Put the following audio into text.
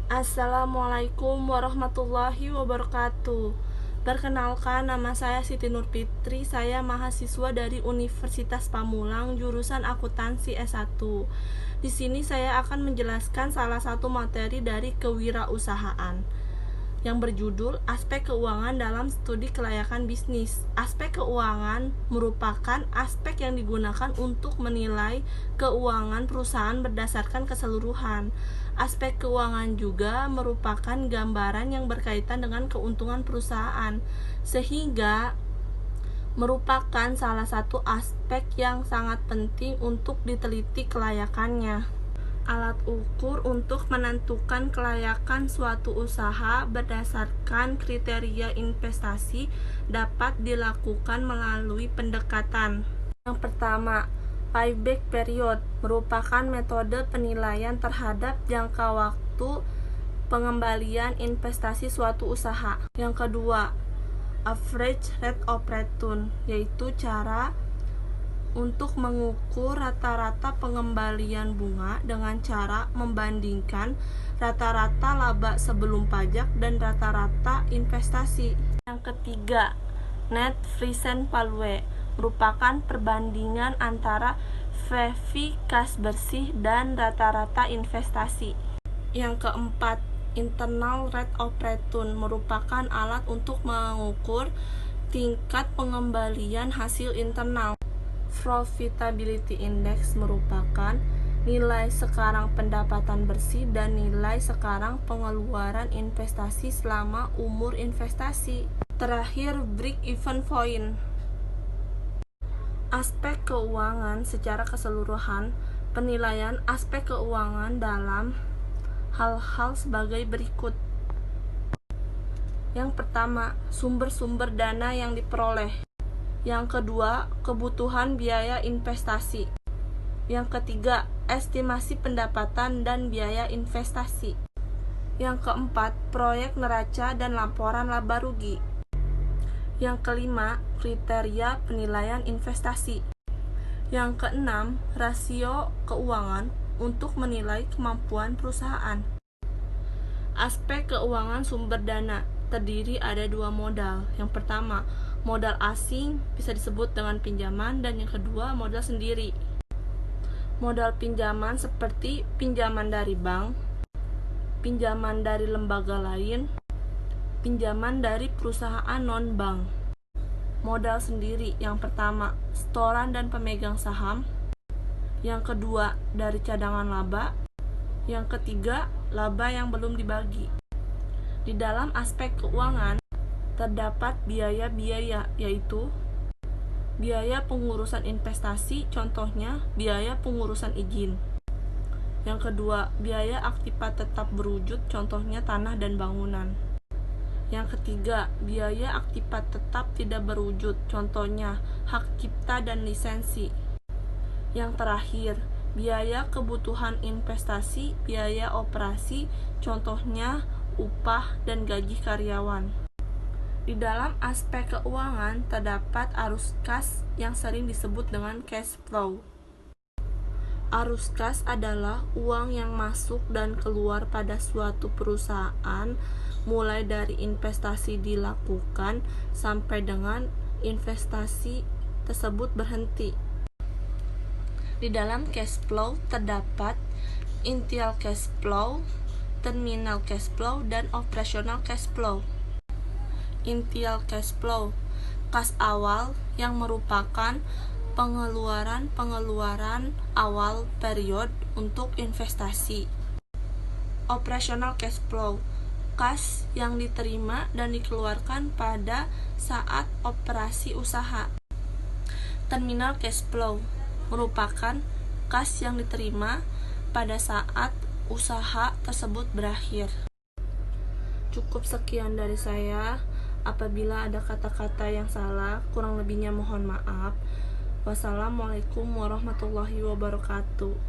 Assalamualaikum warahmatullahi wabarakatuh. Perkenalkan, nama saya Siti Nurfitri. Saya mahasiswa dari Universitas Pamulang, jurusan Akuntansi S1. Di sini saya akan menjelaskan salah satu materi dari kewirausahaan yang berjudul Aspek Keuangan dalam Studi Kelayakan Bisnis. Aspek keuangan merupakan aspek yang digunakan untuk menilai keuangan perusahaan berdasarkan keseluruhan. Aspek keuangan juga merupakan gambaran yang berkaitan dengan keuntungan perusahaan, sehingga merupakan salah satu aspek yang sangat penting untuk diteliti kelayakannya. Alat ukur untuk menentukan kelayakan suatu usaha berdasarkan kriteria investasi dapat dilakukan melalui pendekatan. Yang pertama, payback period merupakan metode penilaian terhadap jangka waktu pengembalian investasi suatu usaha. Yang kedua, average rate of return, yaitu cara untuk mengukur rata-rata pengembalian bunga dengan cara membandingkan rata-rata laba sebelum pajak dan rata-rata investasi. Yang ketiga, net present value merupakan perbandingan antara VV kas bersih dan rata-rata investasi. Yang keempat, internal rate of return merupakan alat untuk mengukur tingkat pengembalian hasil internal. Profitability index merupakan nilai sekarang pendapatan bersih dan nilai sekarang pengeluaran investasi selama umur investasi. Terakhir, break even point. Aspek keuangan secara keseluruhan. Penilaian aspek keuangan dalam hal-hal sebagai berikut. Yang pertama, sumber-sumber dana yang diperoleh. Yang kedua, kebutuhan biaya investasi. Yang ketiga, estimasi pendapatan dan biaya investasi. Yang keempat, proyek neraca dan laporan laba rugi. Yang kelima, kriteria penilaian investasi. Yang keenam, rasio keuangan untuk menilai kemampuan perusahaan. Aspek keuangan sumber dana terdiri ada dua modal. Yang pertama, modal asing, bisa disebut dengan pinjaman, dan yang kedua, modal sendiri. Modal pinjaman seperti pinjaman dari bank, pinjaman dari lembaga lain, pinjaman dari perusahaan non-bank. Modal sendiri yang pertama, setoran dan pemegang saham. Yang kedua, dari cadangan laba. Yang ketiga, laba yang belum dibagi. Di dalam aspek keuangan terdapat biaya-biaya, yaitu biaya pengurusan investasi, contohnya biaya pengurusan izin. Yang kedua, biaya aktiva tetap berwujud, contohnya tanah dan bangunan. Yang ketiga, biaya aktiva tetap tidak berwujud, contohnya hak cipta dan lisensi. Yang terakhir, biaya kebutuhan investasi, biaya operasi, contohnya upah dan gaji karyawan. Di dalam aspek keuangan terdapat arus kas yang sering disebut dengan cash flow. Arus kas adalah uang yang masuk dan keluar pada suatu perusahaan, mulai dari investasi dilakukan sampai dengan investasi tersebut berhenti. Di dalam cash flow terdapat initial cash flow, terminal cash flow, dan operational cash flow. Initial cash flow, kas awal yang merupakan pengeluaran awal period untuk investasi. Operational cash flow, kas yang diterima dan dikeluarkan pada saat operasi usaha. Terminal cash flow merupakan kas yang diterima pada saat usaha tersebut berakhir. Cukup sekian dari saya. Apabila ada kata-kata yang salah, kurang lebihnya mohon maaf. Wassalamualaikum warahmatullahi wabarakatuh.